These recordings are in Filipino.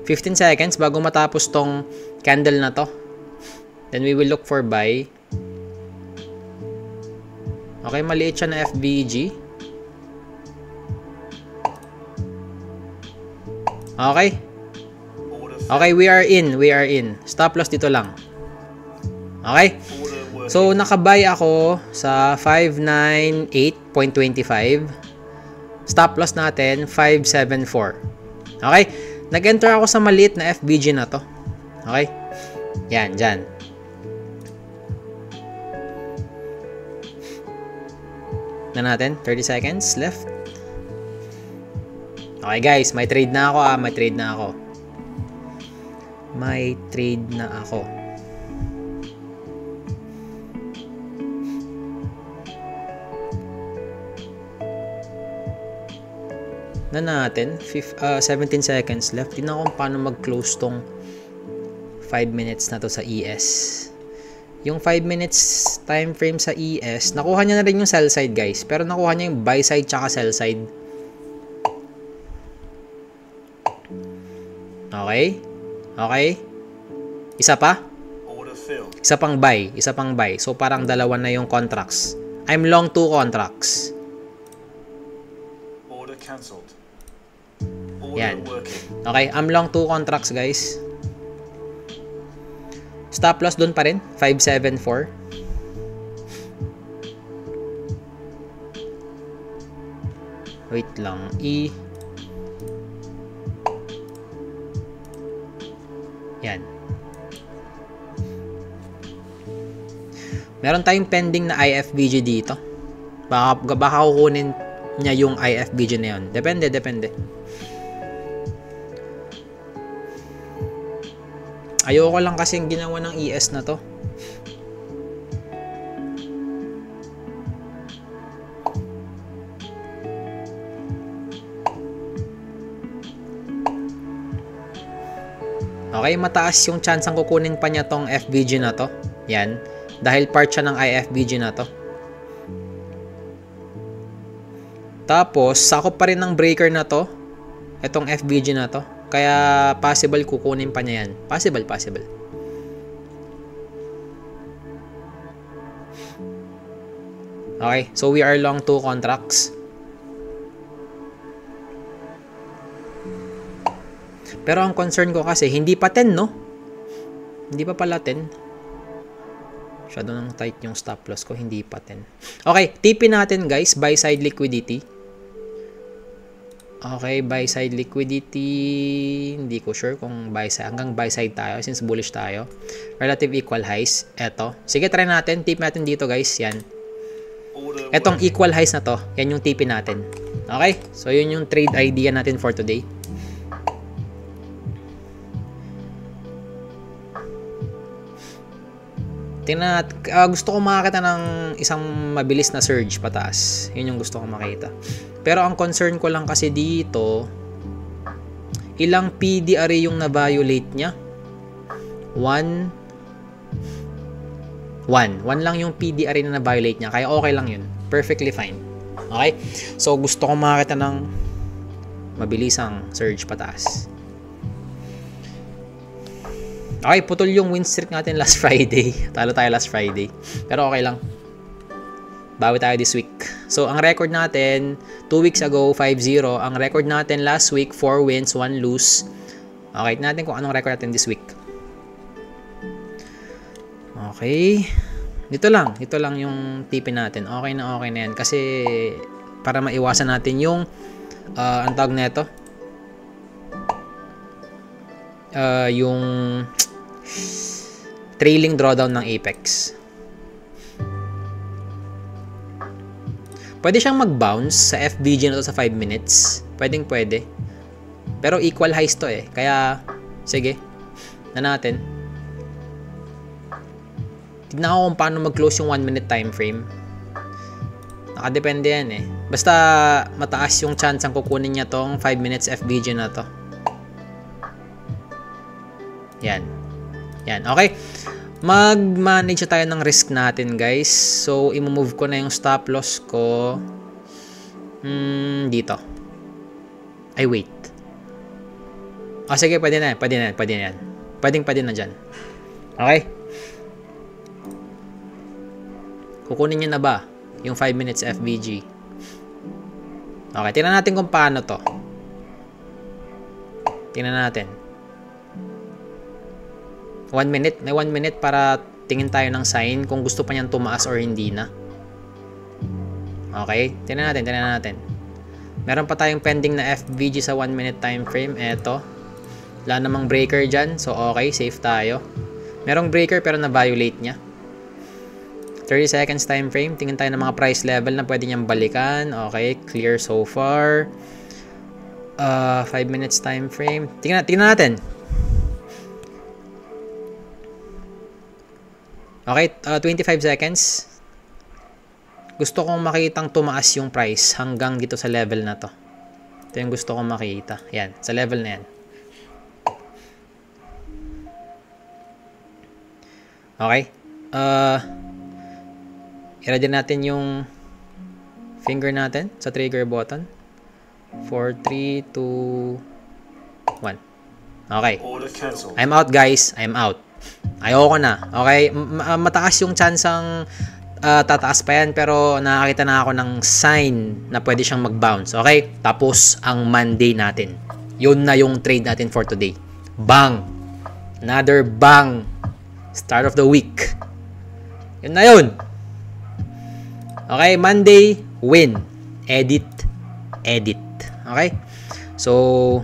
15 seconds bago matapos tong candle na to. Then we will look for buy. Okay, maliit siya na FBG. Okay. Okay, we are in. We are in. Stop loss dito lang. Okay. So, nakabuy ako sa 598.25. Stop loss natin, 574. Okay. Nag-enter ako sa maliit na FBG na to. Okay. Yan, dyan. Na natin, 30 seconds left. Okay guys, may trade na ako may trade na ako. May trade na ako. Na natin, 17 seconds left. Tingnan ko kung paano mag-close tong 5 minutes na to sa ES. Yung 5 minutes time frame sa ES, nakuha niya na rin yung sell side guys. Pero nakuha niya yung buy side tsaka sell side. Okay? Okay? Isa pa? Isa pang buy. Isa pang buy. So parang dalawa na yung contracts. I'm long 2 contracts. Order cancelled. Yan. Okay, I'm long 2 contracts guys. Stop loss doon pa rin, 574. Wait lang, yan. Meron tayong pending na IFBG dito. Baka kukunin niya yung IFBG na yun. Depende. Ayoko lang kasing ginawa ng ES na to. Okay, mataas yung chance ang kukunin pa niya tong FBG na to. Yan. Dahil part siya ng IFBG na to. Tapos, sakop pa rin ng breaker na to. Itong FBG na to. Kaya, possible kukunin pa niya yan. Possible. Okay, so we are long 2 contracts. Pero ang concern ko kasi, hindi pa 10, no? Hindi pa pala 10. Masyado nang tight yung stop loss ko, hindi pa 10. Okay, TP natin guys, buy side liquidity. Okay, buy side liquidity. Hindi ko sure kung buy side. Hanggang buy side tayo since bullish tayo. Relative equal highs. Eto. Sige, try natin. Tip natin dito guys. Yan. Etong equal highs na to. Yan yung tipin natin. Okay? So, yun yung trade idea natin for today. Tingnan natin. Gusto ko makakita ng isang mabilis na surge pataas. Yun yung gusto ko makita. Pero ang concern ko lang kasi dito, ilang PDRA yung na-violate niya? 1 lang yung PDRA na na-violate niya. Kaya okay lang yun. Perfectly fine. Okay? So, gusto ko makakita ng mabilisang surge pataas. Okay, putol yung win streak natin last Friday. Talo tayo last Friday. Pero okay lang. Bawi tayo this week. So, ang record natin, 2 weeks ago, 5-0. Ang record natin last week, 4 wins, 1 lose. Okay, natin kung anong record natin this week. Okay. Dito lang yung tipin natin. Okay na yan. Kasi, para maiwasan natin yung, ang tawag na ito, yung trailing drawdown ng Apex. Pwede siyang mag-bounce sa FBG na to sa 5 minutes. Pwede. Pero equal highs to eh. Kaya, sige. Na natin. Tignan ko kung paano mag-close yung 1 minute time frame. Nakadepende yan eh. Basta mataas yung chance ang kukunin niya tong 5 minutes FBG na to. Yan. Okay. Mag-manage tayo ng risk natin, guys. So, i-move ko na yung stop loss ko. Dito. Ay, wait. Sige, pwede na yan. Pwede na dyan. Okay? Kukunin niya na ba yung 5 minutes FVG? Okay, tingnan natin kung paano to. Tingnan natin. 1 minute. May 1 minute para tingin tayo ng sign kung gusto pa niyang tumaas or hindi na. Okay, tingnan natin. Meron pa tayong pending na FVG sa 1 minute time frame. Eto. Wala namang breaker dyan. So, okay, safe tayo. Merong breaker pero na-violate niya. 30 seconds time frame. Tingin tayo ng mga price level na pwede niyang balikan. Okay, clear so far. 5 minutes time frame. Tingnan natin. Okay, 25 seconds. Gusto kong makitang tumaas yung price hanggang dito sa level na to. Ito yung gusto kong makita. Yan, sa level na yan. Okay. I-ready natin yung finger natin sa trigger button. 4, 3, 2, 1. Okay. I'm out, guys. I'm out. Ayoko na. Okay? Mataas yung chance ang tataas pa yan, pero nakakita na ako ng sign na pwede siyang mag-bounce. Okay? Tapos ang Monday natin. Yun na yung trade natin for today. Bang! Another bang! Start of the week. Yun na yun. Okay? Monday, win. Edit. Okay? So,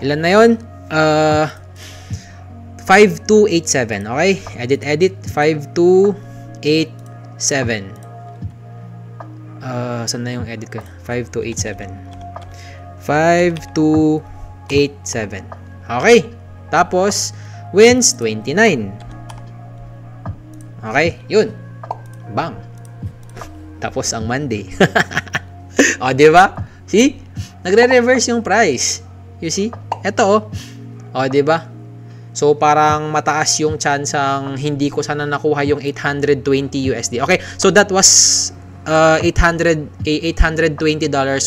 ilan na yun? 5287. Okay? Edit. 5287. Saan na yung edit ko? 5287. 5287. Okay. Tapos, wins 29. Okay? Yun. Bang. Tapos ang Monday. O, diba? See? Nagre-reverse yung price. You see? Ito, O, diba? So, parang mataas yung chance ang hindi ko sana nakuha yung 820 USD. Okay, so that was $820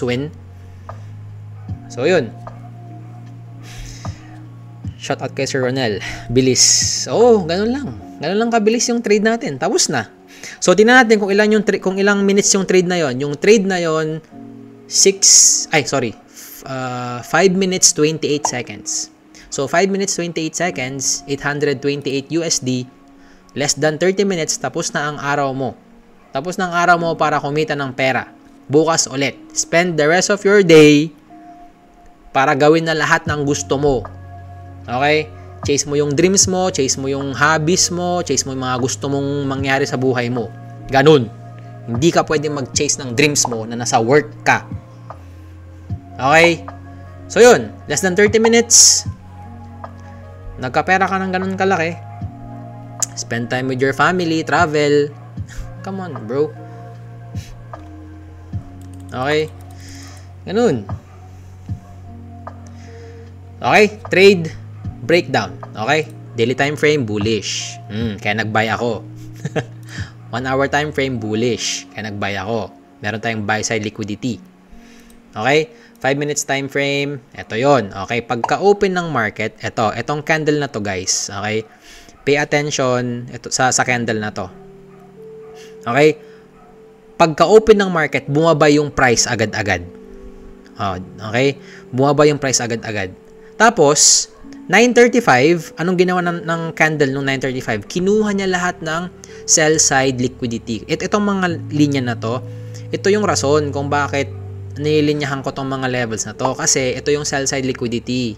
win. So, yun. Shout out kay Sir Ronel. Bilis. Ganun lang. Ganun lang kabilis yung trade natin. Tapos na. So, tingnan natin kung ilang minutes yung trade na yon. Yung trade na yon 5 minutes 28 seconds. So, 5 minutes 28 seconds, 828 USD, less than 30 minutes, tapos na ang araw mo. Tapos na ang araw mo para kumita ng pera. Bukas ulit. Spend the rest of your day para gawin na lahat ng gusto mo. Okay? Chase mo yung dreams mo, chase mo yung hobbies mo, chase mo yung mga gusto mong mangyari sa buhay mo. Ganun. Hindi ka pwedeng mag-chase ng dreams mo na nasa work ka. Okay? So, yun. Less than 30 minutes. Nagkapera ka ng ganun kalaki. Spend time with your family, travel. Come on, bro. Okay? Ganun. Okay? Trade breakdown. Okay? Daily time frame, bullish. Kaya nag-buy ako. 1 hour time frame, bullish. Kaya nag-buy ako. Meron tayong buy side liquidity. Okay? 5 minutes time frame, ito yon. Okay, pagka-open ng market, etong candle na to, guys. Okay? Pay attention ito sa candle na to. Okay? Pagka-open ng market, bumaba yung price agad-agad. Okay? Bumaba yung price agad-agad. Tapos 9:35, anong ginawa ng candle nung 9:35? Kinuha niya lahat ng sell side liquidity. Itong mga linya na to, ito yung rason kung bakit nilinyahan ko tong mga levels na to, kasi ito yung sell side liquidities,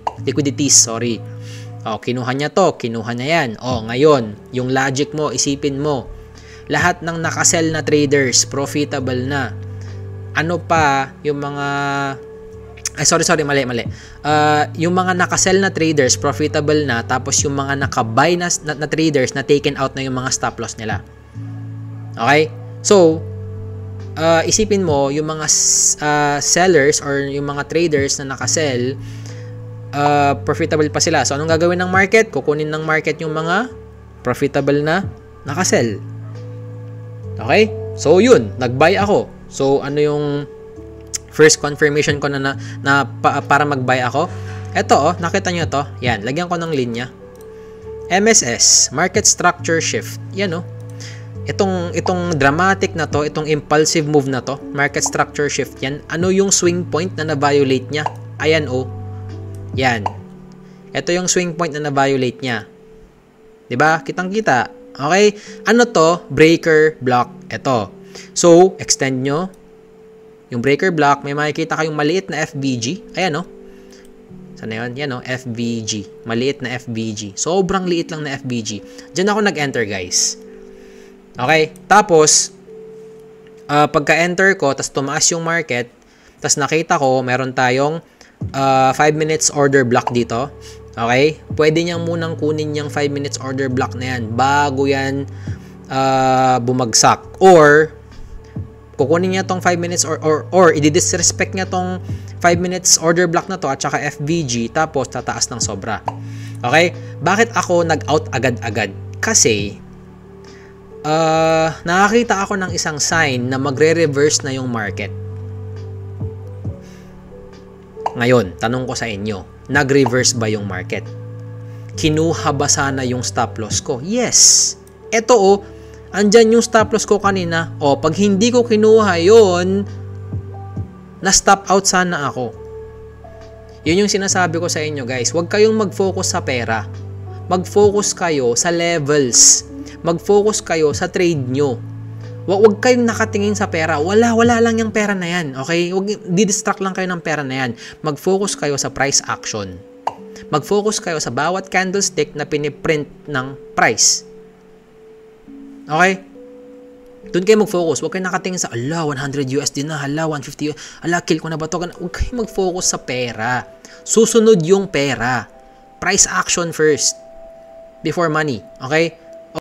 kinuha niya to, kinuha niya yan. Ngayon, yung logic mo, isipin mo, lahat ng nakasell na traders, profitable na. Ano pa yung mga mali. Yung mga nakasell na traders, profitable na, tapos yung mga nakabuy na traders na taken out na yung mga stop loss nila. Okay? So, isipin mo, yung mga sellers or yung mga traders na nakasell, profitable pa sila. So, anong gagawin ng market? Kukunin ng market yung mga profitable na nakasell. Okay? So, yun. Nag-buy ako. So, ano yung first confirmation ko na para mag-buy ako? Ito, nakita nyo to? Yan, lagyan ko ng linya. MSS, Market Structure Shift. Yan, Itong dramatic na to, itong impulsive move na to, market structure shift yan. Ano yung swing point na na-violate niya? Ayan, Yan. Ito yung swing point na na-violate niya. 'Di ba? Kitang-kita. Okay? Ano to? Breaker block. Ito. So, extend nyo yung breaker block. May makikita kayong maliit na FBG. Ayan, Saan na yun? Yan, FBG. Maliit na FBG. Sobrang liit lang na FBG. Diyan ako nag-enter, guys. Okay, tapos pagka-enter ko, tas tumaas yung market, tas nakita ko, meron tayong 5 minutes order block dito. Okay, pwede niyang munang kunin yung 5 minutes order block na yan bago yan bumagsak. Or, kukunin niya tong 5 minutes or i-disrespect niya tong 5 minutes order block na to at saka FVG, tapos tataas ng sobra. Okay, bakit ako nag-out agad-agad? Kasi, nakakita ako ng isang sign na magre-reverse na yung market. Ngayon, tanong ko sa inyo, nag-reverse ba yung market? Kinuha ba sana yung stop loss ko? Yes! Ito andyan yung stop loss ko kanina. Pag hindi ko kinuha yon, na-stop out sana ako. Yun yung sinasabi ko sa inyo, guys. Huwag kayong mag-focus sa pera. Mag-focus kayo sa levels. Mag-focus kayo sa trade nyo. Huwag kayong nakatingin sa pera. Wala lang yung pera na yan. Okay? Di-distract lang kayo ng pera na yan. Mag-focus kayo sa price action. Mag-focus kayo sa bawat candlestick na piniprint ng price. Okay? Doon kayo mag-focus. Huwag kayo nakatingin sa, 100 USD na, 150, kill ko na ba ito? Huwag kayo mag-focus sa pera. Susunod yung pera. Price action first. Before money. Okay?